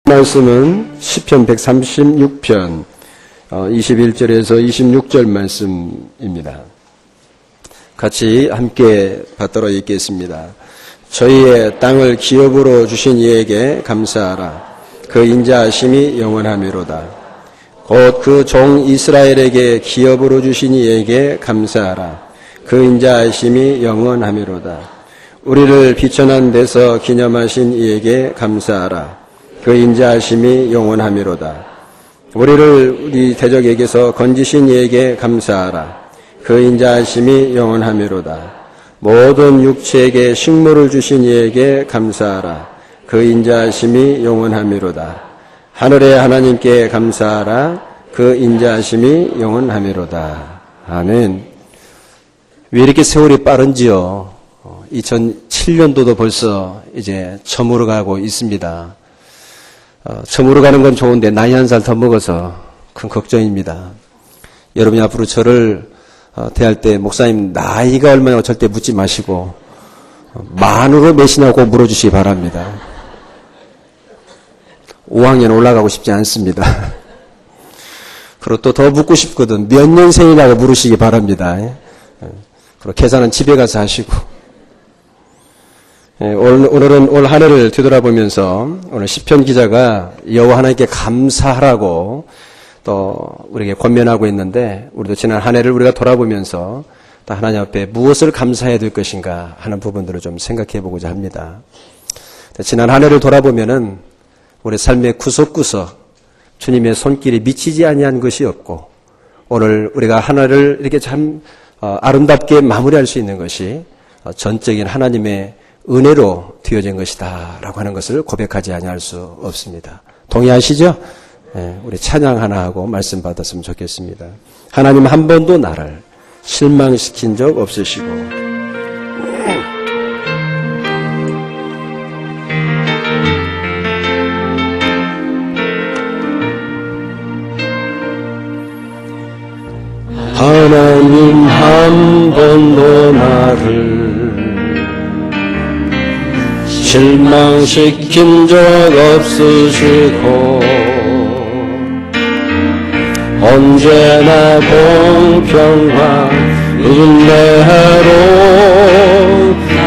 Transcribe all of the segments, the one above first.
말씀은 시편 136편 21절에서 26절 말씀입니다. 같이 함께 받들어 읽겠습니다. 저희의 땅을 기업으로 주신 이에게 감사하라. 그 인자하심이 영원하미로다. 곧 그 종 이스라엘에게 기업으로 주신 이에게 감사하라. 그 인자하심이 영원하미로다. 우리를 비천한 데서 기념하신 이에게 감사하라. 그 인자하심이 영원하미로다. 우리를 우리 대적에게서 건지신 이에게 감사하라. 그 인자하심이 영원하미로다. 모든 육체에게 식물을 주신 이에게 감사하라. 그 인자하심이 영원하미로다. 하늘의 하나님께 감사하라. 그 인자하심이 영원하미로다. 아멘. 왜 이렇게 세월이 빠른지요? 2007년도도 벌써 이제 저물어 가고 있습니다. 저물어 가는 건 좋은데 나이 한 살 더 먹어서 큰 걱정입니다. 여러분이 앞으로 저를 대할 때 목사님 나이가 얼마냐고 절대 묻지 마시고 만으로 몇이냐고 물어주시기 바랍니다. 5학년 올라가고 싶지 않습니다. 그리고 또 더 묻고 싶거든. 몇 년생이냐고 물으시기 바랍니다. 그리고 계산은 집에 가서 하시고. 오늘은 올 한 해를 되돌아보면서 오늘 시편 기자가 여호와 하나님께 감사하라고 또 우리에게 권면하고 있는데, 우리도 지난 한 해를 우리가 돌아보면서 또 하나님 앞에 무엇을 감사해야 될 것인가 하는 부분들을 좀 생각해 보고자 합니다. 지난 한 해를 돌아보면은 우리 삶의 구석구석 주님의 손길이 미치지 아니한 것이 없고, 오늘 우리가 하나를 이렇게 참 아름답게 마무리할 수 있는 것이 전적인 하나님의 은혜로 되어진 것이다 라고 하는 것을 고백하지 아니할 수 없습니다. 동의하시죠? 네, 우리 찬양 하나 하고 말씀 받았으면 좋겠습니다. 하나님 한 번도 나를 실망시킨 적 없으시고, 하나님 한 번도 나를 실망시킨 적 없으시고, 언제나 공평과 은혜로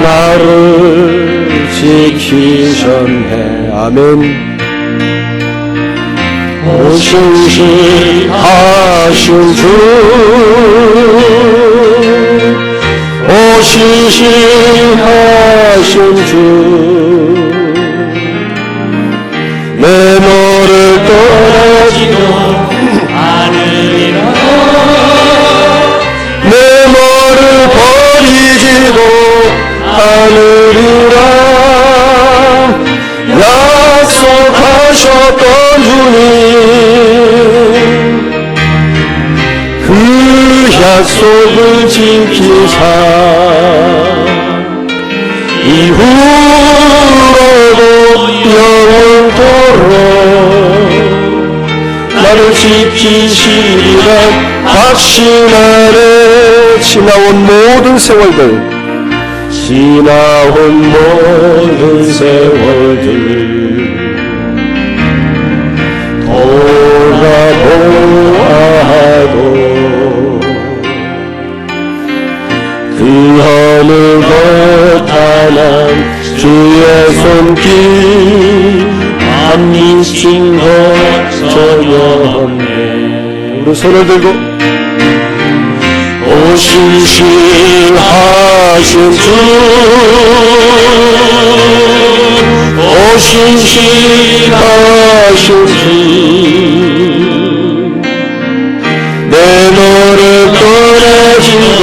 나를 지키셨네. 아멘. 오신시하신 주, 오신시하신 주, 내 너를 떠나지도 않으리라. 내 너를 버리지도 않으리라. 약속하셨던 주님, 그 약속을 지키사 이후로도 영원토록 나를 지키시리라 확신하네. 지나온 모든 세월들, 지나온 모든 세월들 돌아보아도 그 어느 것 하나 주의 손길 안 미친 것 전혀 없네. 우리 손을 들고 오신시하신 주, 오신시하신 주, 내 너를 떠나지도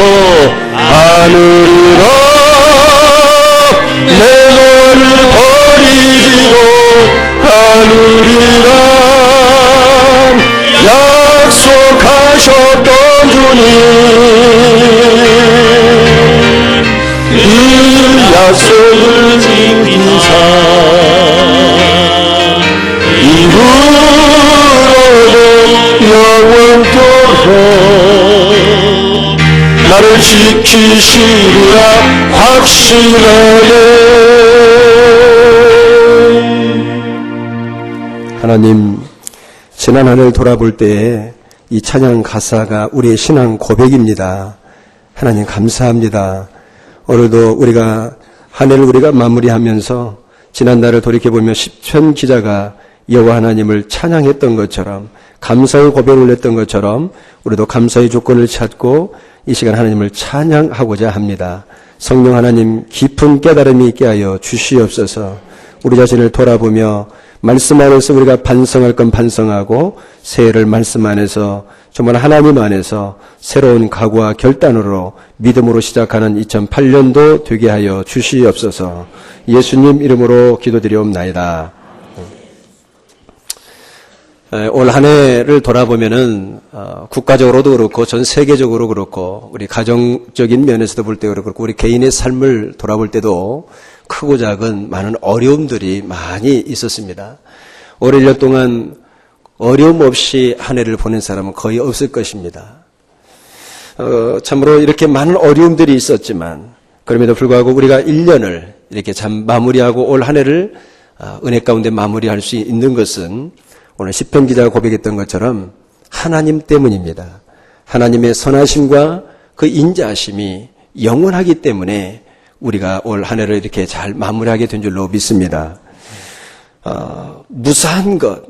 않으리라. 내 너를 버리지도 않으리라. 약속하셨던 주님, 그 약속을 지키사 이후로도 영원토록 나를 지키시리라 확신하네. 하나님, 지난 한 해를 돌아볼 때에 이 찬양 가사가 우리의 신앙 고백입니다. 하나님 감사합니다. 오늘도 우리가 한 해를 우리가 마무리하면서 지난날을 돌이켜보며 시편 기자가 여호와 하나님을 찬양했던 것처럼, 감사의 고백을 했던 것처럼 우리도 감사의 조건을 찾고 이 시간 하나님을 찬양하고자 합니다. 성령 하나님 깊은 깨달음이 있게 하여 주시옵소서. 우리 자신을 돌아보며 말씀 안에서 우리가 반성할 건 반성하고 새해를 말씀 안에서 정말 하나님 안에서 새로운 각오와 결단으로 믿음으로 시작하는 2008년도 되게 하여 주시옵소서. 예수님 이름으로 기도드리옵나이다. 올 한 해를 돌아보면은 국가적으로도 그렇고 전 세계적으로 그렇고 우리 가정적인 면에서도 볼 때 그렇고 우리 개인의 삶을 돌아볼 때도 크고 작은 많은 어려움들이 많이 있었습니다. 올 1년 동안 어려움 없이 한 해를 보낸 사람은 거의 없을 것입니다. 참으로 이렇게 많은 어려움들이 있었지만 그럼에도 불구하고 우리가 1년을 이렇게 참 마무리하고 올 한 해를 은혜 가운데 마무리할 수 있는 것은 오늘 시편 기자가 고백했던 것처럼 하나님 때문입니다. 하나님의 선하심과 그 인자하심이 영원하기 때문에 우리가 올 한 해를 이렇게 잘 마무리하게 된 줄로 믿습니다. 무사한 것,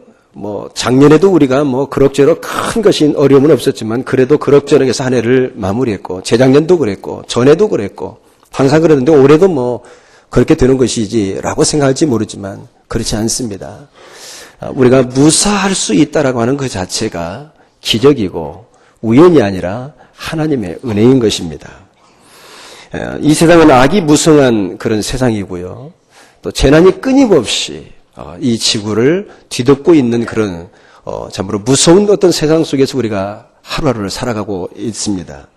작년에도 우리가 그럭저럭 큰 것이 어려움은 없었지만 그래도 그럭저럭 해서 한 해를 마무리했고, 재작년도 그랬고, 전에도 그랬고, 항상 그랬는데 올해도 그렇게 되는 것이지라고 생각할지 모르지만 그렇지 않습니다. 우리가 무사할 수 있다라고 하는 그 자체가 기적이고 우연이 아니라 하나님의 은혜인 것입니다. 이 세상은 악이 무성한 그런 세상이고요. 또 재난이 끊임없이 이 지구를 뒤덮고 있는 그런 참으로 무서운 어떤 세상 속에서 우리가 하루하루를 살아가고 있습니다.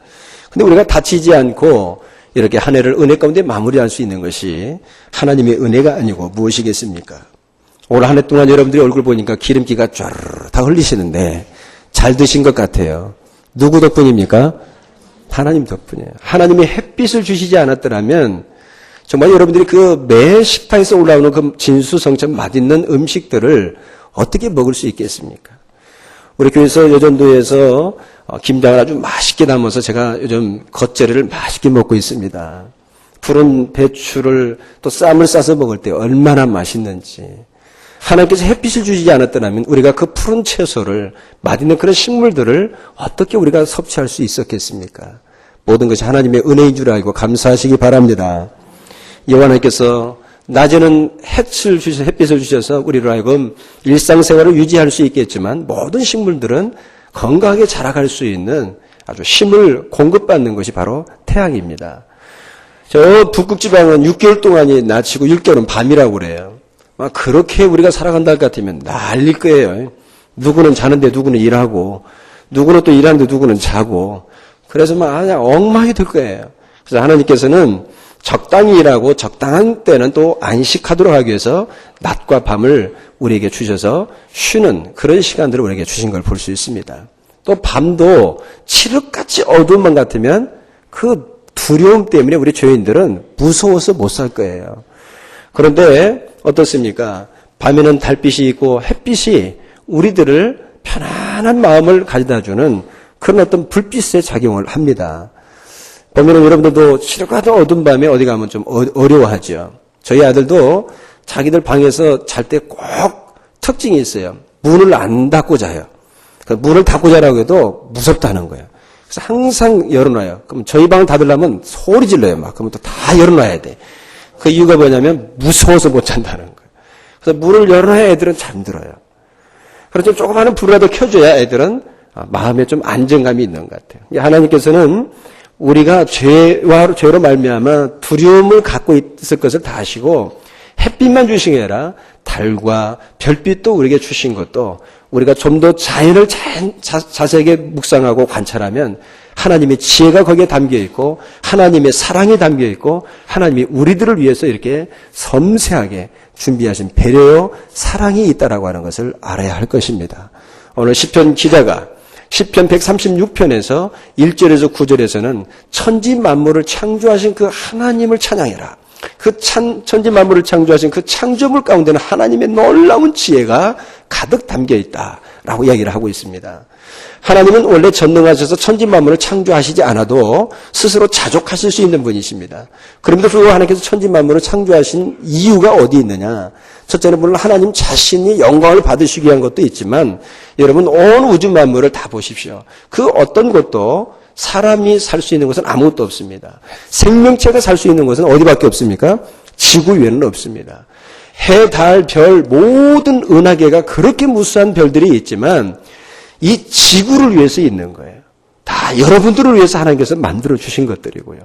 근데 우리가 다치지 않고 이렇게 한 해를 은혜 가운데 마무리할 수 있는 것이 하나님의 은혜가 아니고 무엇이겠습니까? 올 한 해 동안 여러분들이 얼굴 보니까 기름기가 쫙 다 흘리시는데 잘 드신 것 같아요. 누구 덕분입니까? 하나님 덕분이에요. 하나님이 햇빛을 주시지 않았더라면 정말 여러분들이 그 매 식탁에서 올라오는 그 진수성찬 맛있는 음식들을 어떻게 먹을 수 있겠습니까? 우리 교회에서 여전도에서 김장을 아주 맛있게 담아서 제가 요즘 겉절이를 맛있게 먹고 있습니다. 푸른 배추를 또 쌈을 싸서 먹을 때 얼마나 맛있는지. 하나님께서 햇빛을 주시지 않았더라면 우리가 그 푸른 채소를, 맛있는 그런 식물들을 어떻게 우리가 섭취할 수 있었겠습니까? 모든 것이 하나님의 은혜인 줄 알고 감사하시기 바랍니다. 여호와 하나님께서 낮에는 햇빛을 주셔서 우리로 하여금 일상생활을 유지할 수 있겠지만 모든 식물들은 건강하게 자라갈 수 있는 아주 힘을 공급받는 것이 바로 태양입니다. 저 북극지방은 6개월 동안이 낮이고 6개월은 밤이라고 그래요. 그렇게 우리가 살아간다 할 것 같으면 난릴 거예요. 누구는 자는데 누구는 일하고, 누구는 또 일하는데 누구는 자고, 그래서 그냥 엉망이 될 거예요. 그래서 하나님께서는 적당히 일하고 적당한 때는 또 안식하도록 하기 위해서 낮과 밤을 우리에게 주셔서 쉬는 그런 시간들을 우리에게 주신 걸 볼 수 있습니다. 또 밤도 칠흑같이 어두움만 같으면 그 두려움 때문에 우리 죄인들은 무서워서 못 살 거예요. 그런데 어떻습니까? 밤에는 달빛이 있고 햇빛이 우리들을 편안한 마음을 가져다주는 그런 어떤 불빛의 작용을 합니다. 보면은 여러분들도 칠흑같은 어두운 밤에 어디 가면 좀 어려워하죠. 저희 아들도 자기들 방에서 잘 때 꼭 특징이 있어요. 문을 안 닫고 자요. 문을 닫고 자라고 해도 무섭다는 거예요. 그래서 항상 열어놔요. 그럼 저희 방을 닫으려면 소리 질러요. 그러면 또 다 열어놔야 돼. 그 이유가 뭐냐면 무서워서 못 잔다는 거예요. 그래서 문을 열어놔야 애들은 잠들어요. 그래서 좀 조그마한 불이라도 켜줘야 애들은 마음에 좀 안정감이 있는 것 같아요. 하나님께서는 우리가 죄로 말미암아 두려움을 갖고 있을 것을 다 아시고 햇빛만 주신 게 아니라 달과 별빛도 우리에게 주신 것도 우리가 좀 더 자연을 자세하게 묵상하고 관찰하면 하나님의 지혜가 거기에 담겨 있고 하나님의 사랑이 담겨 있고 하나님이 우리들을 위해서 이렇게 섬세하게 준비하신 배려요 사랑이 있다라고 하는 것을 알아야 할 것입니다. 오늘 시편 기자가 시편 136편에서 1절에서 9절에서는 천지 만물을 창조하신 그 하나님을 찬양해라. 그 천지 만물을 창조하신 그 창조물 가운데는 하나님의 놀라운 지혜가 가득 담겨 있다라고 이야기를 하고 있습니다. 하나님은 원래 전능하셔서 천지 만물을 창조하시지 않아도 스스로 자족하실 수 있는 분이십니다. 그럼에도 불구하고 하나님께서 천지 만물을 창조하신 이유가 어디 있느냐? 첫째는 물론 하나님 자신이 영광을 받으시기 위한 것도 있지만 여러분 온 우주 만물을 다 보십시오. 그 어떤 것도 사람이 살 수 있는 것은 아무것도 없습니다. 생명체가 살 수 있는 것은 어디밖에 없습니까? 지구 위에는 없습니다. 해, 달, 별 모든 은하계가 그렇게 무수한 별들이 있지만 이 지구를 위해서 있는 거예요. 다 여러분들을 위해서 하나님께서 만들어 주신 것들이고요.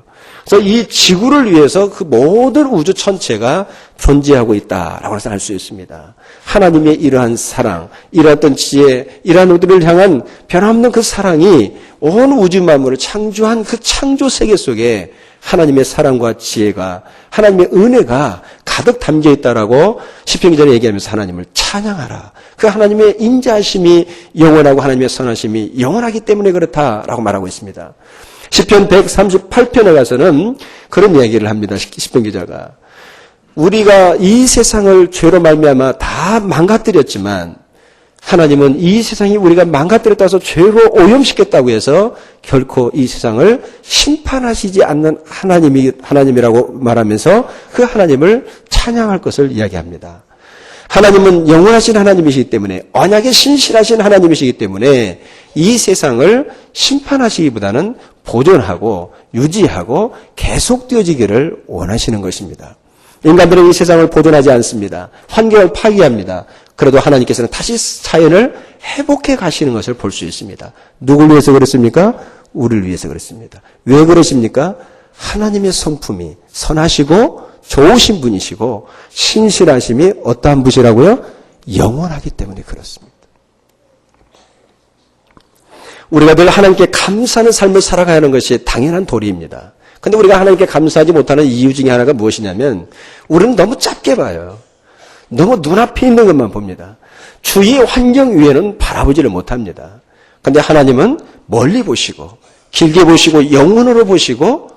그래서 이 지구를 위해서 그 모든 우주 전체가 존재하고 있다라고 해서 알 수 있습니다. 하나님의 이러한 사랑, 이러한 지혜, 이러한 우리를 향한 변함없는 그 사랑이 온 우주 만물을 창조한 그 창조 세계 속에 하나님의 사랑과 지혜가, 하나님의 은혜가 가득 담겨 있다라고 시편 기자는 얘기하면서 하나님을 찬양하라. 그 하나님의 인자하심이 영원하고 하나님의 선하심이 영원하기 때문에 그렇다라고 말하고 있습니다. 시편 138편에 가서는 그런 이야기를 합니다. 시편 기자가. 우리가 이 세상을 죄로 말미암아 다 망가뜨렸지만 하나님은 이 세상이 우리가 망가뜨렸다 해서 죄로 오염시켰다고 해서 결코 이 세상을 심판하시지 않는 하나님이라고 말하면서 그 하나님을 찬양할 것을 이야기합니다. 하나님은 영원하신 하나님이시기 때문에 언약에 신실하신 하나님이시기 때문에 이 세상을 심판하시기보다는 보존하고 유지하고 계속되어지기를 원하시는 것입니다. 인간들은 이 세상을 보존하지 않습니다. 환경을 파괴합니다. 그래도 하나님께서는 다시 자연을 회복해 가시는 것을 볼 수 있습니다. 누굴 위해서 그랬습니까? 우리를 위해서 그랬습니다. 왜 그러십니까? 하나님의 성품이 선하시고 좋으신 분이시고 신실하심이 어떠한 분이라고요? 영원하기 때문에 그렇습니다. 우리가 늘 하나님께 감사하는 삶을 살아가야 하는 것이 당연한 도리입니다. 그런데 우리가 하나님께 감사하지 못하는 이유 중에 하나가 무엇이냐면 우리는 너무 짧게 봐요. 너무 눈앞에 있는 것만 봅니다. 주위의 환경 위에는 바라보지를 못합니다. 그런데 하나님은 멀리 보시고 길게 보시고 영원으로 보시고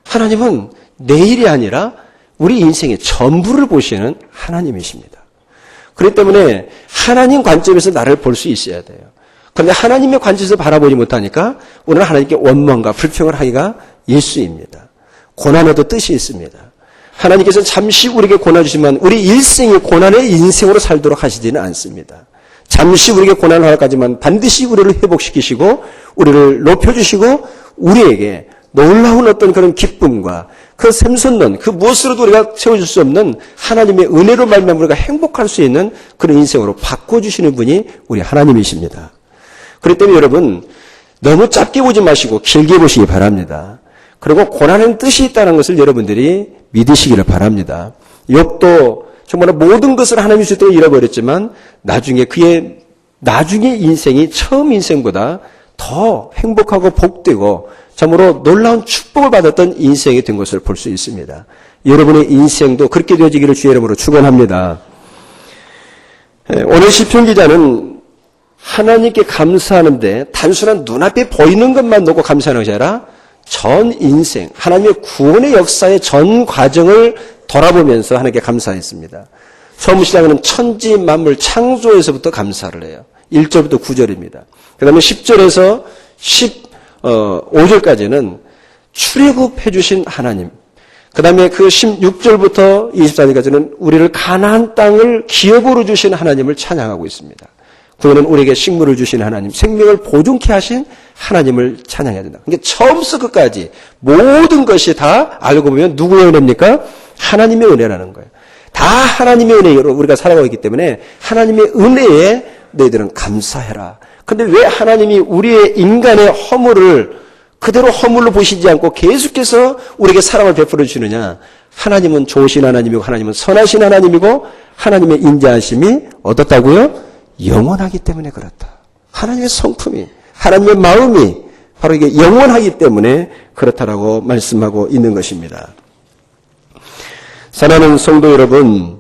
하나님은 내일이 아니라 우리 인생의 전부를 보시는 하나님이십니다. 그렇기 때문에 하나님 관점에서 나를 볼 수 있어야 돼요. 그런데 하나님의 관점에서 바라보지 못하니까 우리는 하나님께 원망과 불평을 하기가 일쑤입니다. 고난에도 뜻이 있습니다. 하나님께서는 잠시 우리에게 고난 주시면 우리 일생이 고난의 인생으로 살도록 하시지는 않습니다. 잠시 우리에게 고난을 허락하지만 반드시 우리를 회복시키시고 우리를 높여주시고 우리에게 놀라운 어떤 그런 기쁨과 그 샘솟는 그 무엇으로도 우리가 채워줄 수 없는 하나님의 은혜로 말미암아 우리가 행복할 수 있는 그런 인생으로 바꿔주시는 분이 우리 하나님이십니다. 그렇기 때문에 여러분 너무 짧게 보지 마시고 길게 보시기 바랍니다. 그리고 고난에는 뜻이 있다는 것을 여러분들이 믿으시기를 바랍니다. 욥도 정말 모든 것을 하나님이 주실 때 잃어버렸지만 나중에 그의 인생이 처음 인생보다 더 행복하고 복되고 참으로 놀라운 축복을 받았던 인생이 된 것을 볼 수 있습니다. 여러분의 인생도 그렇게 되어지기를 주의 이름으로 축원합니다. 오늘 시편 기자는 하나님께 감사하는데 단순한 눈앞에 보이는 것만 놓고 감사하는 것이 아니라 전 인생, 하나님의 구원의 역사의 전 과정을 돌아보면서 하나님께 감사했습니다. 처음 시작은 천지 만물 창조에서부터 감사를 해요. 1절부터 9절입니다. 그 다음에 10절에서 15절까지는 출애굽해 주신 하나님. 그 다음에 그 16절부터 24절까지는 우리를 가나안 땅을 기업으로 주신 하나님을 찬양하고 있습니다. 그거는 우리에게 식물을 주신 하나님, 생명을 보존케 하신 하나님을 찬양해야 된다. 그러니까 처음부터 끝까지 모든 것이 다 알고 보면 누구의 은혜입니까? 하나님의 은혜라는 거예요. 다 하나님의 은혜로 우리가 살아가고 있기 때문에 하나님의 은혜에 너희들은 감사해라. 그런데 왜 하나님이 우리의 인간의 허물을 그대로 허물로 보시지 않고 계속해서 우리에게 사랑을 베풀어 주시느냐? 하나님은 좋으신 하나님이고 하나님은 선하신 하나님이고 하나님의 인자하심이 어떻다고요? 영원하기 때문에 그렇다. 하나님의 성품이, 하나님의 마음이 바로 이게 영원하기 때문에 그렇다라고 말씀하고 있는 것입니다. 사랑하는 성도 여러분,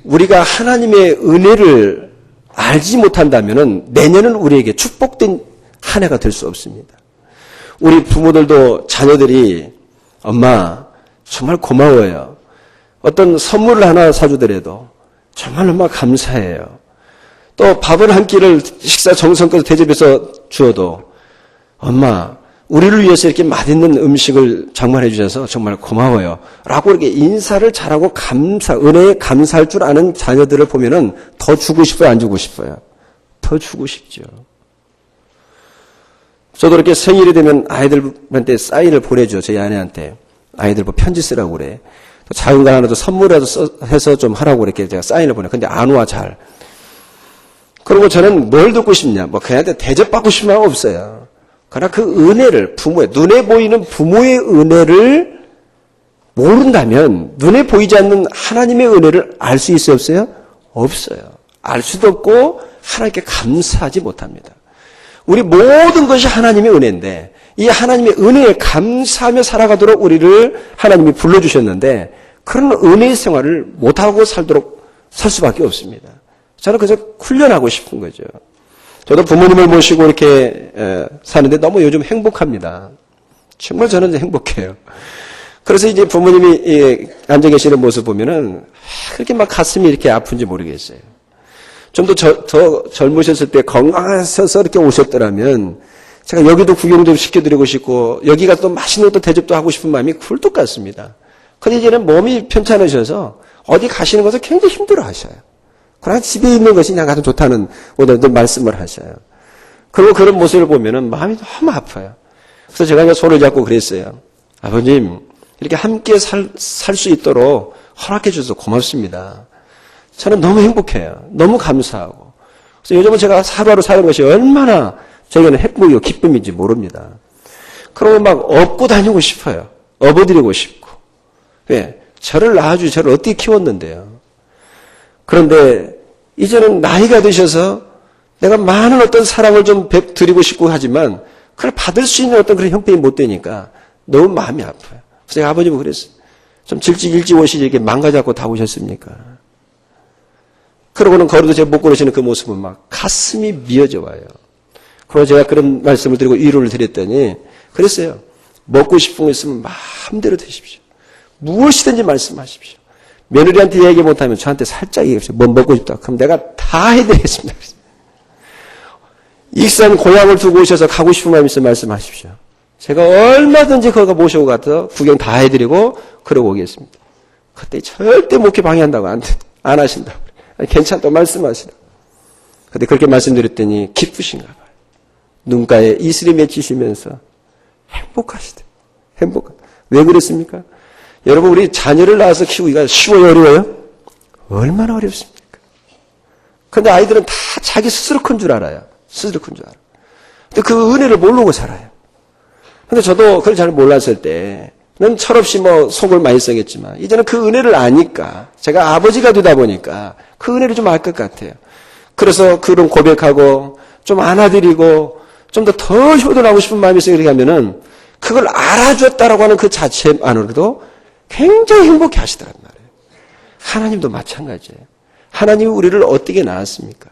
우리가 하나님의 은혜를 알지 못한다면 내년은 우리에게 축복된 한 해가 될 수 없습니다. 우리 부모들도 자녀들이 엄마 정말 고마워요. 어떤 선물을 하나 사주더라도 정말로 막 감사해요. 또 밥을 한 끼를 식사 정성껏 대접해서 주어도 엄마 우리를 위해서 이렇게 맛있는 음식을 장만해 주셔서 정말 고마워요. 라고 이렇게 인사를 잘하고 은혜에 감사할 줄 아는 자녀들을 보면은 더 주고 싶어요, 안 주고 싶어요? 더 주고 싶죠. 저도 이렇게 생일이 되면 아이들한테 사인을 보내줘, 저희 아내한테. 아이들 뭐 편지 쓰라고 그래. 작은 거 하나도 선물이라도 해서 좀 하라고 이렇게 제가 사인을 보내. 근데 안 와, 잘. 그리고 저는 뭘 듣고 싶냐? 뭐 그한테 대접받고 싶은 마음 없어요. 그러나 그 은혜를 눈에 보이는 부모의 은혜를 모른다면 눈에 보이지 않는 하나님의 은혜를 알 수 있어요, 없어요? 없어요. 알 수도 없고 하나님께 감사하지 못합니다. 우리 모든 것이 하나님의 은혜인데 이 하나님의 은혜에 감사하며 살아가도록 우리를 하나님이 불러주셨는데 그런 은혜의 생활을 못하고 살 수밖에 없습니다. 저는 그래서 훈련하고 싶은 거죠. 저도 부모님을 모시고 이렇게 사는데 너무 요즘 행복합니다. 정말 저는 행복해요. 그래서 이제 부모님이 앉아 계시는 모습 보면은 그렇게 막 가슴이 이렇게 아픈지 모르겠어요. 좀 더 젊으셨을 때 건강하셔서 이렇게 오셨더라면 제가 여기도 구경 좀 시켜드리고 싶고 여기 가서 또 맛있는 것도 대접도 하고 싶은 마음이 굴뚝 같습니다. 근데 이제는 몸이 편찮으셔서 어디 가시는 것을 굉장히 힘들어 하셔요. 그러나 집에 있는 것이 그냥 가장 좋다는 오늘도 말씀을 하셔요. 그리고 그런 모습을 보면은 마음이 너무 아파요. 그래서 제가 그냥 손을 잡고 그랬어요. 아버님, 이렇게 함께 살 수 있도록 허락해 주셔서 고맙습니다. 저는 너무 행복해요. 너무 감사하고. 그래서 요즘은 제가 하루하루 사는 것이 얼마나 저에게는 행복이고 기쁨인지 모릅니다. 그러고 막 업고 다니고 싶어요. 업어드리고 싶고. 왜? 저를 낳아주셔서 저를 어떻게 키웠는데요. 그런데 이제는 나이가 드셔서 내가 많은 어떤 사랑을 좀 드리고 싶고 하지만 그걸 받을 수 있는 어떤 그런 형편이 못 되니까 너무 마음이 아파요. 그래서 제가 아버님은 그랬어요. 좀 일찍 오시지 이렇게 망가져갖고 다 오셨습니까? 그러고는 걸어도 제가 못 걸으시는 그 모습은 막 가슴이 미어져 와요. 그래서 제가 그런 말씀을 드리고 위로를 드렸더니 그랬어요. 먹고 싶은 거 있으면 마음대로 드십시오. 무엇이든지 말씀하십시오. 며느리한테 얘기 못하면 저한테 살짝 얘기해주세요. 뭐 먹고 싶다. 그럼 내가 다 해드리겠습니다. 익산 고향을 두고 오셔서 가고 싶은 마음이 있으면 말씀하십시오. 제가 얼마든지 거기 모시고 가서 구경 다 해드리고 그러고 오겠습니다. 그때 절대 목회 방해한다고 안 하신다고. 괜찮다고 말씀하시라. 근데 그렇게 말씀드렸더니 기쁘신가 봐요. 눈가에 이슬이 맺히시면서 행복하시대. 왜 그랬습니까? 여러분 우리 자녀를 낳아서 키우기가 쉬워요, 어려워요? 얼마나 어렵습니까? 근데 아이들은 다 자기 스스로 큰 줄 알아요. 스스로 큰 줄 알아요. 근데 그 은혜를 모르고 살아요. 근데 저도 그걸 잘 몰랐을 때는 철없이 속을 많이 썩였지만 이제는 그 은혜를 아니까 제가 아버지가 되다 보니까 그 은혜를 좀 알 것 같아요. 그래서 그런 고백하고 좀 안아드리고 좀 더 효도하고 싶은 마음이 있어요. 그렇게 하면은 그걸 알아줬다라고 하는 그 자체만으로도 굉장히 행복해 하시더란 말이에요. 하나님도 마찬가지예요. 하나님이 우리를 어떻게 낳았습니까?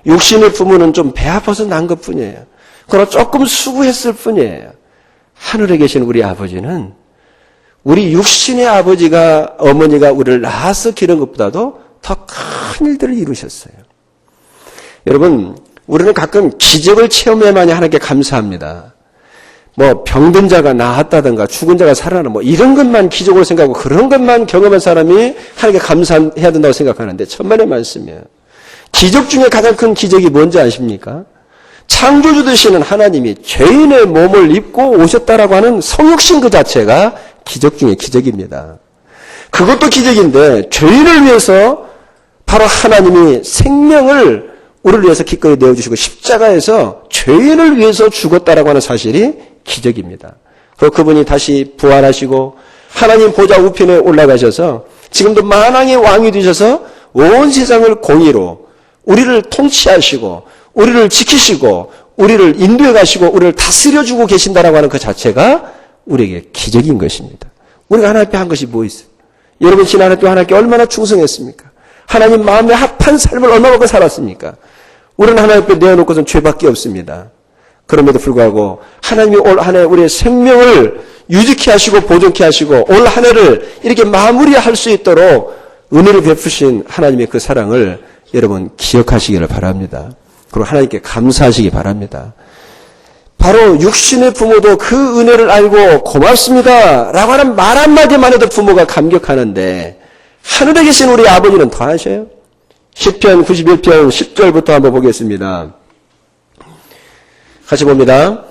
육신의 부모는 좀 배 아파서 낳은 것 뿐이에요. 그러나 조금 수고했을 뿐이에요. 하늘에 계신 우리 아버지는 우리 육신의 아버지가 어머니가 우리를 낳아서 기른 것보다도 더 큰 일들을 이루셨어요. 여러분 우리는 가끔 기적을 체험해야만이 하나님께 감사합니다. 병든 자가 나았다든가 죽은 자가 살아나 이런 것만 기적으로 생각하고 그런 것만 경험한 사람이 하나님께 감사해야 된다고 생각하는데 천만의 말씀이에요. 기적 중에 가장 큰 기적이 뭔지 아십니까? 창조주 되시는 하나님이 죄인의 몸을 입고 오셨다라고 하는 성육신 그 자체가 기적 중에 기적입니다. 그것도 기적인데 죄인을 위해서 바로 하나님이 생명을 우리를 위해서 기꺼이 내어주시고 십자가에서 죄인을 위해서 죽었다라고 하는 사실이 기적입니다. 그리고 그분이 다시 부활하시고 하나님 보좌 우편에 올라가셔서 지금도 만왕의 왕이 되셔서 온 세상을 공의로 우리를 통치하시고 우리를 지키시고 우리를 인도해 가시고 우리를 다스려주고 계신다라고 하는 그 자체가 우리에게 기적인 것입니다. 우리가 하나님 앞에 한 것이 뭐 있어요? 여러분 지난 한 해 동안 하나님께 얼마나 충성했습니까? 하나님 마음에 합한 삶을 얼마나 살았습니까? 우리는 하나님 앞에 내어놓고선 죄밖에 없습니다. 그럼에도 불구하고 하나님이 올 한 해 우리의 생명을 유지케 하시고 보존케 하시고 올 한 해를 이렇게 마무리할 수 있도록 은혜를 베푸신 하나님의 그 사랑을 여러분 기억하시기를 바랍니다. 그리고 하나님께 감사하시기 바랍니다. 바로 육신의 부모도 그 은혜를 알고 고맙습니다 라고 하는 말 한마디만 해도 부모가 감격하는데 하늘에 계신 우리 아버지는 더 하셔요. 시편 91편 10절부터 한번 보겠습니다. 같이 봅니다.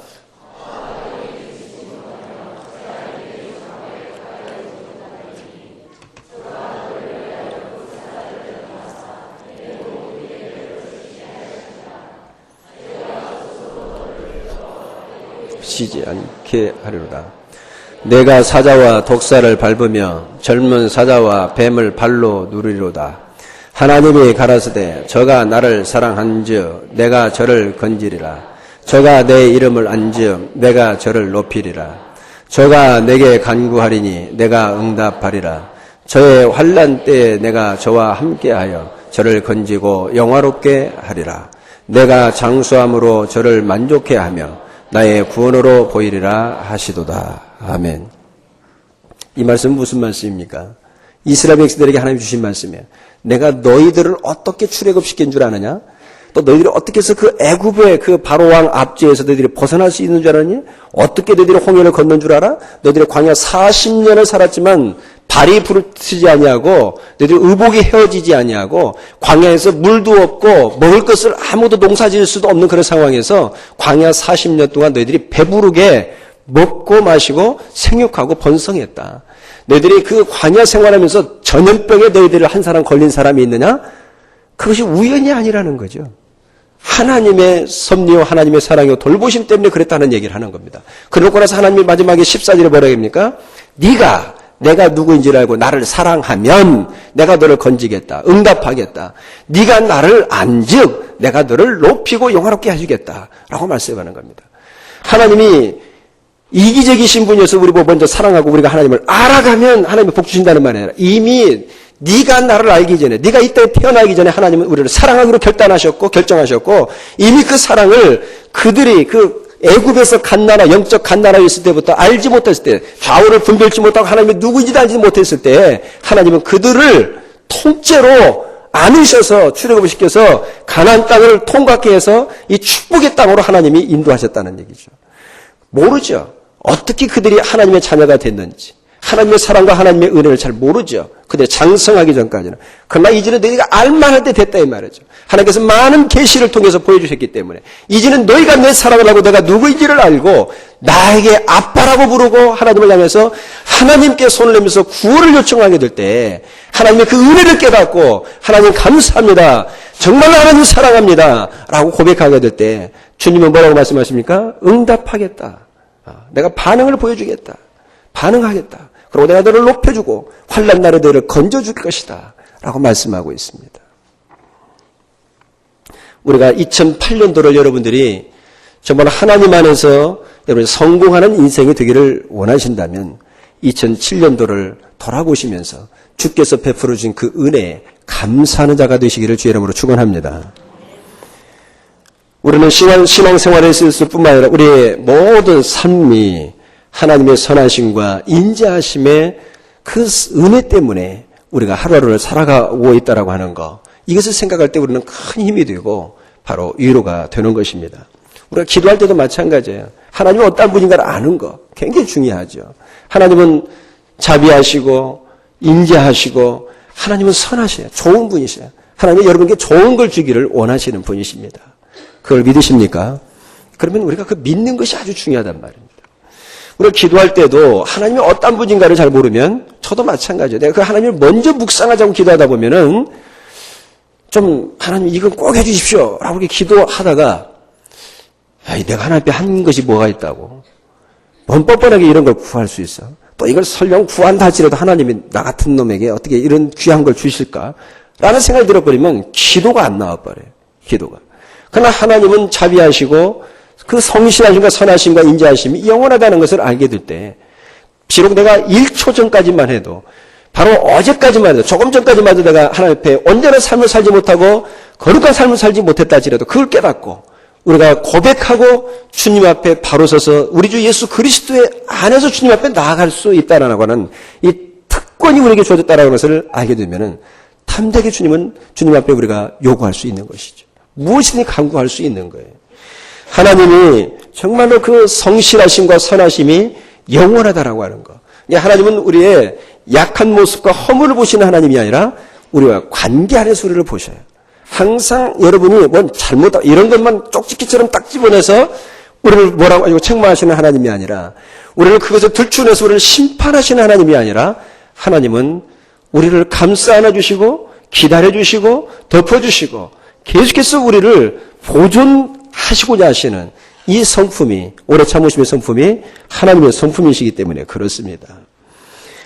쉬지 않게 하리로다. 내가 사자와 독사를 밟으며 젊은 사자와 뱀을 발로 누리로다. 하나님이 가라사대 저가 나를 사랑한즉 내가 저를 건지리라. 저가 내 이름을 안즉 내가 저를 높이리라. 저가 내게 간구하리니 내가 응답하리라. 저의 환난 때에 내가 저와 함께하여 저를 건지고 영화롭게 하리라. 내가 장수함으로 저를 만족해 하며 나의 구원으로 보이리라 하시도다. 아멘. 이 말씀은 무슨 말씀입니까? 이스라엘 백성들에게 하나님 주신 말씀이에요. 내가 너희들을 어떻게 출애굽시킨 줄 아느냐? 또 너희들이 어떻게 해서 그 애굽의 그 바로왕 압제에서 너희들이 벗어날 수 있는 줄 알았니? 어떻게 너희들이 홍해를 건넌 줄 알아? 너희들이 광야 40년을 살았지만 발이 부르트지 아니하고 너희들이 의복이 헤어지지 아니하고 광야에서 물도 없고 먹을 것을 아무도 농사지을 수도 없는 그런 상황에서 광야 40년 동안 너희들이 배부르게 먹고 마시고 생육하고 번성했다. 너희들이 그 광야 생활하면서 전염병에 너희들을 한 사람 걸린 사람이 있느냐? 그것이 우연이 아니라는 거죠. 하나님의 섭리요 하나님의 사랑이요 돌보심 때문에 그랬다는 얘기를 하는 겁니다. 그러고 나서 하나님이 마지막에 14절에 뭐라고 합니까? 네가 내가 누구인지를 알고 나를 사랑하면 내가 너를 건지겠다. 응답하겠다. 네가 나를 안즉 내가 너를 높이고 영화롭게 해주겠다. 라고 말씀하는 겁니다. 하나님이 이기적이신 분이어서 우리 먼저 사랑하고 우리가 하나님을 알아가면 하나님이 복 주신다는 말이 아니라 이미 네가 나를 알기 전에 네가 이 땅에 태어나기 전에 하나님은 우리를 사랑하기로 결정하셨고 이미 그 사랑을 그들이 그 애굽에서 갓나라 영적 갓나라에 있을 때부터 알지 못했을 때 좌우를 분별치 못하고 하나님이 누구인지도 알지 못했을 때 하나님은 그들을 통째로 안으셔서 출애굽을 시켜서 가나안 땅을 통과케 해서 이 축복의 땅으로 하나님이 인도하셨다는 얘기죠. 모르죠. 어떻게 그들이 하나님의 자녀가 됐는지. 하나님의 사랑과 하나님의 은혜를 잘 모르죠. 근데 장성하기 전까지는. 그러나 이제는 너희가 알만할 때 됐다 이 말이죠. 하나님께서 많은 계시를 통해서 보여주셨기 때문에 이제는 너희가 내 사랑을 하고 내가 누구인지를 알고 나에게 아빠라고 부르고 하나님을 향해서 하나님께 손을 내면서 구원을 요청하게 될 때 하나님의 그 은혜를 깨닫고 하나님 감사합니다. 정말로 하나님 사랑합니다. 라고 고백하게 될 때 주님은 뭐라고 말씀하십니까? 응답하겠다. 내가 반응을 보여주겠다. 반응하겠다. 그리고 내가 너를 높여주고 환난 날에 너를 건져줄 것이다. 라고 말씀하고 있습니다. 우리가 2008년도를 여러분들이 정말 하나님 안에서 여러분 성공하는 인생이 되기를 원하신다면 2007년도를 돌아보시면서 주께서 베풀어 주신 그 은혜에 감사하는 자가 되시기를 주의 이름으로 축원합니다. 우리는 신앙생활에 있을 뿐만 아니라 우리의 모든 삶이 하나님의 선하심과 인자하심의 그 은혜 때문에 우리가 하루하루를 살아가고 있다라고 하는 거, 이것을 생각할 때 우리는 큰 힘이 되고 바로 위로가 되는 것입니다. 우리가 기도할 때도 마찬가지예요. 하나님은 어떤 분인가를 아는 거 굉장히 중요하죠. 하나님은 자비하시고 인자하시고 하나님은 선하셔요. 좋은 분이셔요. 하나님은 여러분께 좋은 걸 주기를 원하시는 분이십니다. 그걸 믿으십니까? 그러면 우리가 그 믿는 것이 아주 중요하단 말입니다. 우리가 기도할 때도 하나님이 어떤 분인가를 잘 모르면 저도 마찬가지예요. 내가 그 하나님을 먼저 묵상하자고 기도하다 보면은 좀 하나님 이건 꼭 해주십시오 라고 이렇게 기도하다가 내가 하나님 앞에 한 것이 뭐가 있다고 뭔 뻔뻔하게 이런 걸 구할 수 있어. 또 이걸 설령 구한다 할지라도 하나님이 나 같은 놈에게 어떻게 이런 귀한 걸 주실까 라는 생각이 들어버리면 기도가 안 나와버려요. 기도가. 그러나 하나님은 자비하시고 그 성실하심과 선하심과 인자하심이 영원하다는 것을 알게 될 때 비록 내가 1초 전까지만 해도 바로 어제까지만 해도 조금 전까지만 해도 내가 하나님 앞에 온전한 삶을 살지 못하고 거룩한 삶을 살지 못했다 할지라도 그걸 깨닫고 우리가 고백하고 주님 앞에 바로 서서 우리 주 예수 그리스도의 안에서 주님 앞에 나아갈 수 있다라고 하는 이 특권이 우리에게 주어졌다라는 것을 알게 되면은 탐대하게 주님 앞에 우리가 요구할 수 있는 것이죠. 무엇이든지 간구할 수 있는 거예요. 하나님이 정말로 그 성실하심과 선하심이 영원하다라고 하는 거. 하나님은 우리의 약한 모습과 허물을 보시는 하나님이 아니라 우리와 관계 안에서 우리를 보셔요. 항상 여러분이 뭔 잘못, 이런 것만 쪽집기처럼 딱 집어내서 우리를 뭐라고 하시고 책망하시는 하나님이 아니라 우리를 그것을 들추어내서 우리를 심판하시는 하나님이 아니라 하나님은 우리를 감싸 안아주시고 기다려주시고 덮어주시고 계속해서 우리를 보존하시고자 하시는 이 성품이, 오래 참으심의 성품이 하나님의 성품이시기 때문에 그렇습니다.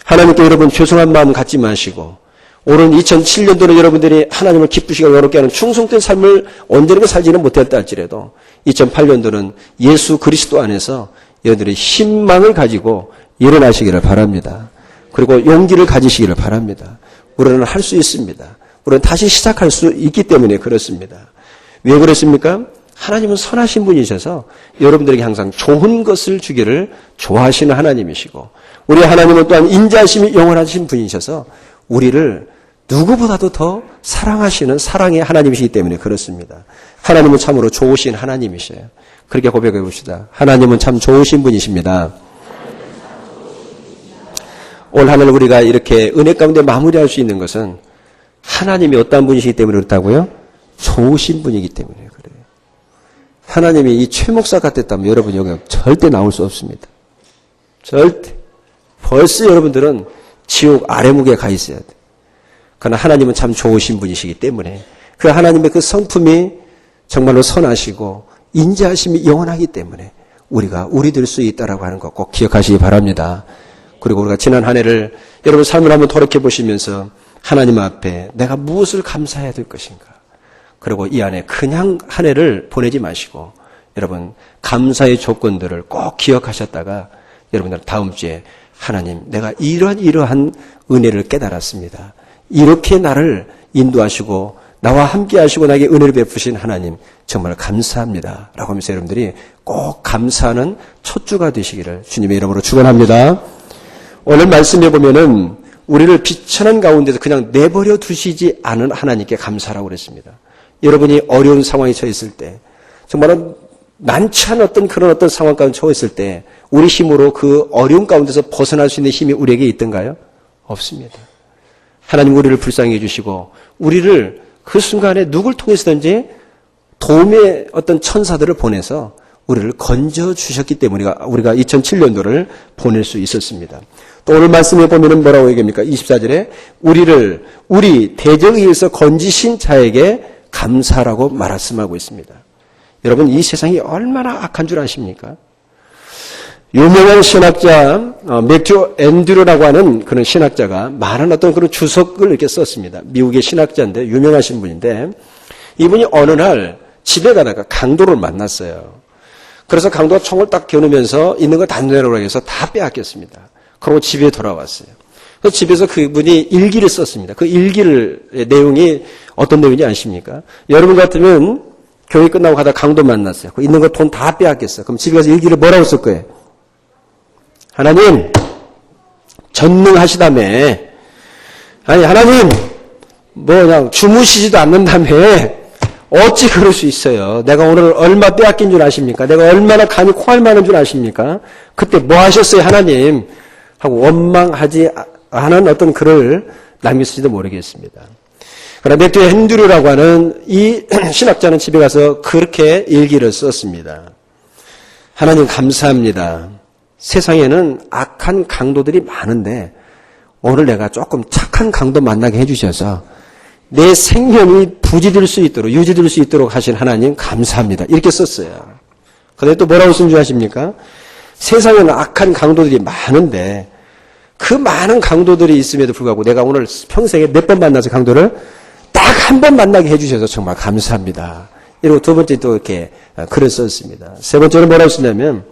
하나님께 여러분 죄송한 마음 갖지 마시고 오늘 2007년도는 여러분들이 하나님을 기쁘시게 영롭게 하는 충성된 삶을 온전하게 살지는 못했다 할지라도 2008년도는 예수 그리스도 안에서 여러분들이 희망을 가지고 일어나시기를 바랍니다. 그리고 용기를 가지시기를 바랍니다. 우리는 할 수 있습니다. 우리는 다시 시작할 수 있기 때문에 그렇습니다. 왜 그렇습니까? 하나님은 선하신 분이셔서 여러분들에게 항상 좋은 것을 주기를 좋아하시는 하나님이시고 우리 하나님은 또한 인자하심이 영원하신 분이셔서 우리를 누구보다도 더 사랑하시는 사랑의 하나님이시기 때문에 그렇습니다. 하나님은 참으로 좋으신 하나님이셔요. 그렇게 고백해 봅시다. 하나님은 참 좋으신 분이십니다. 올 한 해 우리가 이렇게 은혜 가운데 마무리할 수 있는 것은 하나님이 어떠한 분이시기 때문에 그렇다고요? 좋으신 분이기 때문에 그래요. 하나님이 이 최 목사 같았다면 여러분 여기 절대 나올 수 없습니다. 절대. 벌써 여러분들은 지옥 아래목에 가 있어야 돼. 그러나 하나님은 참 좋으신 분이시기 때문에 그 하나님의 그 성품이 정말로 선하시고 인자하심이 영원하기 때문에 우리가 우리 될 수 있다라고 하는 것 꼭 기억하시기 바랍니다. 그리고 우리가 지난 한 해를 여러분 삶을 한번 돌이켜 보시면서 하나님 앞에 내가 무엇을 감사해야 될 것인가. 그리고 이 안에 그냥 한 해를 보내지 마시고 여러분 감사의 조건들을 꼭 기억하셨다가 여러분들 다음 주에 하나님 내가 이러한 은혜를 깨달았습니다. 이렇게 나를 인도하시고 나와 함께 하시고 나에게 은혜를 베푸신 하나님 정말 감사합니다. 라고 하면서 여러분들이 꼭 감사하는 첫 주가 되시기를 주님의 이름으로 축원합니다. 오늘 말씀해 보면은 우리를 비천한 가운데서 그냥 내버려 두시지 않은 하나님께 감사라고 그랬습니다. 여러분이 어려운 상황에 처했을 때 정말은 난처한 그런 상황 가운데 처했을 때 우리 힘으로 그 어려운 가운데서 벗어날 수 있는 힘이 우리에게 있던가요? 없습니다. 하나님 우리를 불쌍히 해주시고 우리를 그 순간에 누굴 통해서든지 도움의 천사들을 보내서 우리를 건져주셨기 때문에 우리가 2007년도를 보낼 수 있었습니다. 또 오늘 말씀해 보면은 뭐라고 얘기합니까? 24절에 우리 대적에 의해서 건지신 자에게 감사라고 말씀하고 있습니다. 여러분 이 세상이 얼마나 악한 줄 아십니까? 유명한 신학자 맥주 앤드류라고 하는 그런 신학자가 많은 그런 주석을 이렇게 썼습니다. 미국의 신학자인데 유명하신 분인데 이분이 어느 날 집에 가다가 강도를 만났어요. 그래서 강도가 총을 딱 겨누면서 있는 걸 다 내놓으라고 해서 다 빼앗겼습니다. 그리고 집에 돌아왔어요. 그래서 집에서 그분이 일기를 썼습니다. 그 일기의 내용이 어떤 내용인지 아십니까? 여러분 같으면 교회 끝나고 가다 강도 만났어요. 그 있는 거 돈 다 빼앗겼어요. 그럼 집에 가서 일기를 뭐라고 쓸 거예요? 하나님, 전능하시다며. 아니, 하나님, 그냥 주무시지도 않는다며. 어찌 그럴 수 있어요? 내가 오늘 얼마 빼앗긴 줄 아십니까? 내가 얼마나 간이 코알 많은 줄 아십니까? 그때 뭐 하셨어요, 하나님? 하고 원망하지 않은 글을 남겼을지도 모르겠습니다. 그러나 맥주 앤드류라고 하는 이 신학자는 집에 가서 그렇게 일기를 썼습니다. 하나님 감사합니다. 세상에는 악한 강도들이 많은데 오늘 내가 조금 착한 강도 만나게 해주셔서 내 생명이 부지될 수 있도록 유지될 수 있도록 하신 하나님 감사합니다. 이렇게 썼어요. 그런데 또 뭐라고 쓴 줄 아십니까? 세상에는 악한 강도들이 많은데 그 많은 강도들이 있음에도 불구하고 내가 오늘 평생에 몇 번 만나서 강도를 딱 한 번 만나게 해주셔서 정말 감사합니다. 이러고 두 번째 또 이렇게 글을 썼습니다. 세 번째는 뭐라고 쓰냐면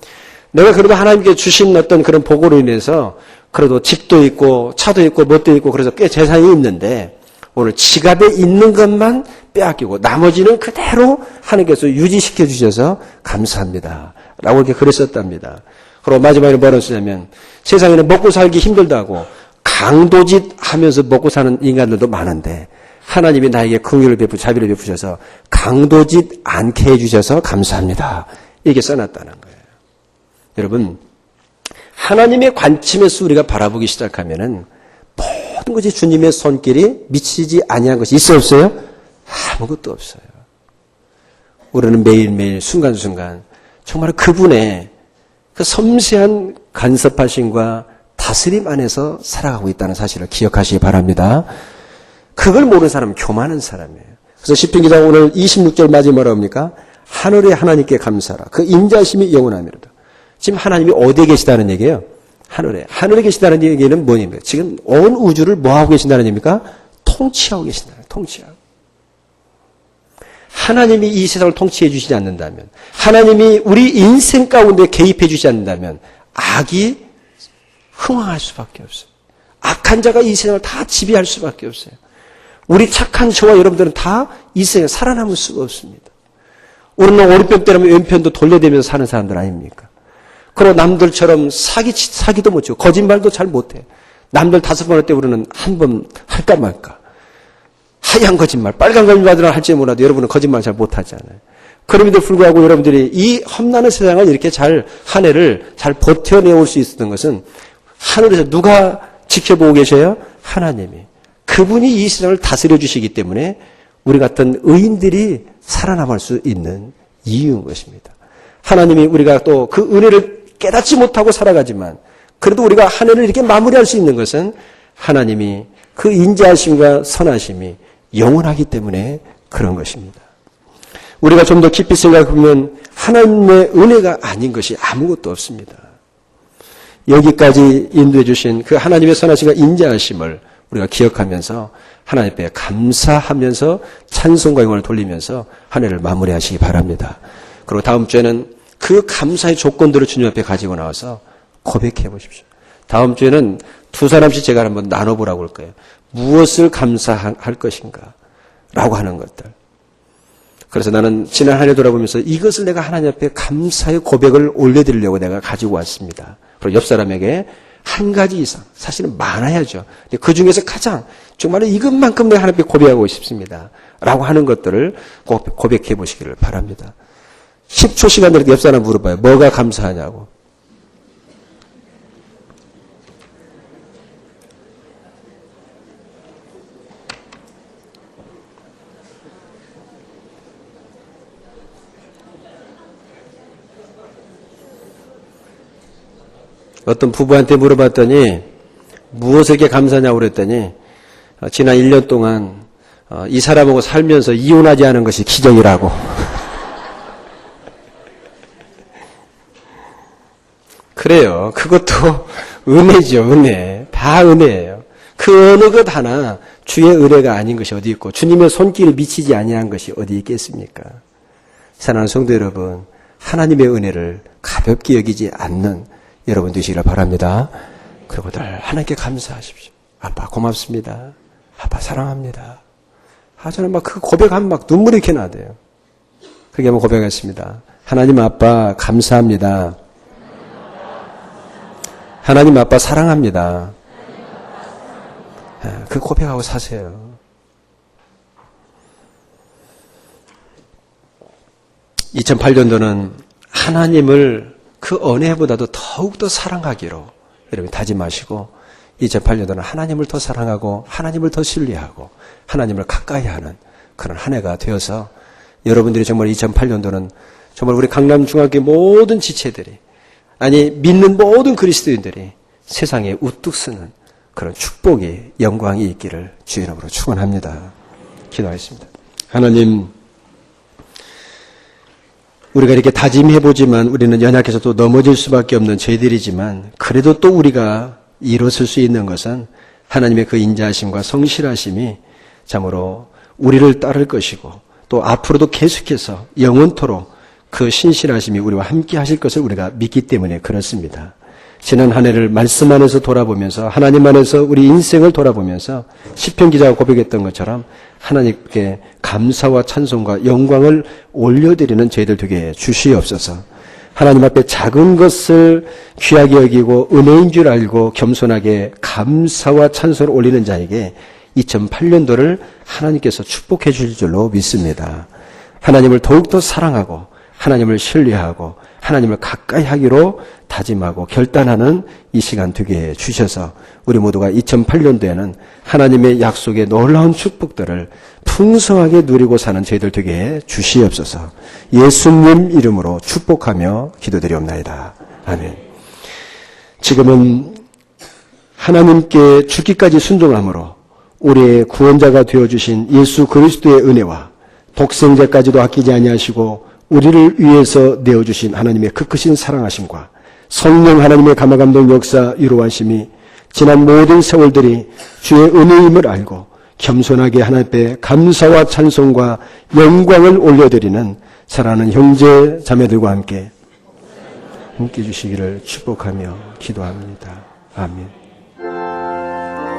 내가 그래도 하나님께 주신 그런 복으로 인해서 그래도 집도 있고 차도 있고 뭣도 있고 그래서 꽤 재산이 있는데 오늘 지갑에 있는 것만 빼앗기고 나머지는 그대로 하나님께서 유지시켜 주셔서 감사합니다. 라고 이렇게 글을 썼답니다. 그리고 마지막에 뭐라고 쓰냐면 세상에는 먹고 살기 힘들다고 강도짓 하면서 먹고 사는 인간들도 많은데 하나님이 나에게 긍휼을 자비를 베푸셔서 강도짓 않게 해주셔서 감사합니다. 이렇게 써놨다는 거예요. 여러분, 하나님의 관점에서 우리가 바라보기 시작하면은 모든 것이 주님의 손길이 미치지 아니한 것이 있어 없어요? 아무것도 없어요. 우리는 매일매일 순간순간 정말 그분의 그 섬세한 간섭하심과 다스림 안에서 살아가고 있다는 사실을 기억하시기 바랍니다. 그걸 모르는 사람은 교만한 사람이에요. 그래서 시편 기자가 오늘 26절 마지막에 뭐라고 합니까? 하늘의 하나님께 감사하라. 그 인자심이 영원하미로다. 지금 하나님이 어디에 계시다는 얘기예요? 하늘에 계시다는 얘기는 뭐입니까? 지금 온 우주를 뭐하고 계신다는 얘기입니까? 통치하고 계신다는 거예요. 통치하고. 하나님이 이 세상을 통치해 주시지 않는다면, 하나님이 우리 인생 가운데 개입해 주시지 않는다면 악이 흥황할 수밖에 없어요. 악한 자가 이 세상을 다 지배할 수밖에 없어요. 우리 착한 저와 여러분들은 다 이 세상에 살아남을 수가 없습니다. 우리는 오른편 때라면 왼편도 돌려대면서 사는 사람들 아닙니까? 그리고 남들처럼 사기도 못 치고 거짓말도 잘 못해. 남들 5번 할 때 우리는 한 번 할까 말까. 하얀 거짓말, 빨간 거짓말들은 할지 몰라도 여러분은 거짓말 잘 못하잖아요. 그럼에도 불구하고 여러분들이 이 험난한 세상을 이렇게 한 해를 잘 버텨내올 수 있었던 것은 하늘에서 누가 지켜보고 계셔요? 하나님이. 그분이 이 세상을 다스려 주시기 때문에 우리 같은 의인들이 살아남을 수 있는 이유인 것입니다. 하나님이 우리가 또 그 은혜를 깨닫지 못하고 살아가지만 그래도 우리가 한 해를 이렇게 마무리할 수 있는 것은 하나님이 그 인자하심과 선하심이 영원하기 때문에 그런 것입니다. 우리가 좀 더 깊이 생각해보면 하나님의 은혜가 아닌 것이 아무것도 없습니다. 여기까지 인도해 주신 그 하나님의 선하심과 인자하심을 우리가 기억하면서 하나님 앞에 감사하면서 찬송과 영광을 돌리면서 한 해를 마무리하시기 바랍니다. 그리고 다음 주에는 그 감사의 조건들을 주님 앞에 가지고 나와서 고백해 보십시오. 다음 주에는 2사람씩 제가 한번 나눠보라고 할 거예요. 무엇을 감사할 것인가 라고 하는 것들. 그래서 나는 지난 한 해 돌아보면서 이것을 내가 하나님 앞에 감사의 고백을 올려드리려고 내가 가지고 왔습니다. 그리고 옆 사람에게 한 가지 이상, 사실은 많아야죠. 그 중에서 가장 정말 이것만큼 내가 하나님 앞에 고백하고 싶습니다. 라고 하는 것들을 고백해 보시기를 바랍니다. 10초 시간 이렇게 옆 사람 물어봐요. 뭐가 감사하냐고. 어떤 부부한테 물어봤더니 무엇에 이렇게 감사하냐고 그랬더니 지난 1년 동안 이 사람하고 살면서 이혼하지 않은 것이 기적이라고. 그래요. 그것도 은혜죠. 은혜. 다 은혜예요. 그 어느 것 하나 주의 은혜가 아닌 것이 어디 있고 주님의 손길을 미치지 아니한 것이 어디 있겠습니까? 사랑하는 성도 여러분, 하나님의 은혜를 가볍게 여기지 않는 여러분 되시기를 바랍니다. 그리고 늘 하나님께 감사하십시오. 아빠 고맙습니다. 아빠 사랑합니다. 저는 막 그 고백하면 막 눈물이 이렇게 나대요. 그렇게 한번 고백했습니다. 하나님 아빠 감사합니다. 하나님 아빠 사랑합니다. 그 고백하고 사세요. 2008년도는 하나님을 그 은혜보다도 더욱더 사랑하기로 여러분 다짐하시고 2008년도는 하나님을 더 사랑하고 하나님을 더 신뢰하고 하나님을 가까이 하는 그런 한 해가 되어서 여러분들이 정말 2008년도는 정말 우리 강남중학교 모든 지체들이 아니 믿는 모든 그리스도인들이 세상에 우뚝 서는 그런 축복의 영광이 있기를 주의 이름으로 축원합니다. 기도하겠습니다. 하나님, 우리가 이렇게 다짐해보지만 우리는 연약해서 또 넘어질 수밖에 없는 죄들이지만 그래도 또 우리가 일어설 수 있는 것은 하나님의 그 인자하심과 성실하심이 참으로 우리를 따를 것이고 또 앞으로도 계속해서 영원토록 그 신실하심이 우리와 함께 하실 것을 우리가 믿기 때문에 그렇습니다. 지난 한 해를 말씀 안에서 돌아보면서 하나님 안에서 우리 인생을 돌아보면서 시편 기자가 고백했던 것처럼 하나님께 감사와 찬송과 영광을 올려드리는 저희들 되게 주시옵소서. 하나님 앞에 작은 것을 귀하게 여기고 은혜인 줄 알고 겸손하게 감사와 찬송을 올리는 자에게 2008년도를 하나님께서 축복해 주실 줄로 믿습니다. 하나님을 더욱더 사랑하고 하나님을 신뢰하고 하나님을 가까이 하기로 다짐하고 결단하는 이 시간 되게 주셔서 우리 모두가 2008년도에는 하나님의 약속의 놀라운 축복들을 풍성하게 누리고 사는 저희들 되게 주시옵소서. 예수님 이름으로 축복하며 기도드리옵나이다. 아멘. 지금은 하나님께 죽기까지 순종함으로 우리의 구원자가 되어주신 예수 그리스도의 은혜와 독생자까지도 아끼지 아니하시고 우리를 위해서 내어주신 하나님의 그 크신 사랑하심과 성령 하나님의 감화감동 역사 위로하심이 지난 모든 세월들이 주의 은혜임을 알고 겸손하게 하나님 앞에 감사와 찬송과 영광을 올려드리는 사랑하는 형제 자매들과 함께 주시기를 축복하며 기도합니다. 아멘.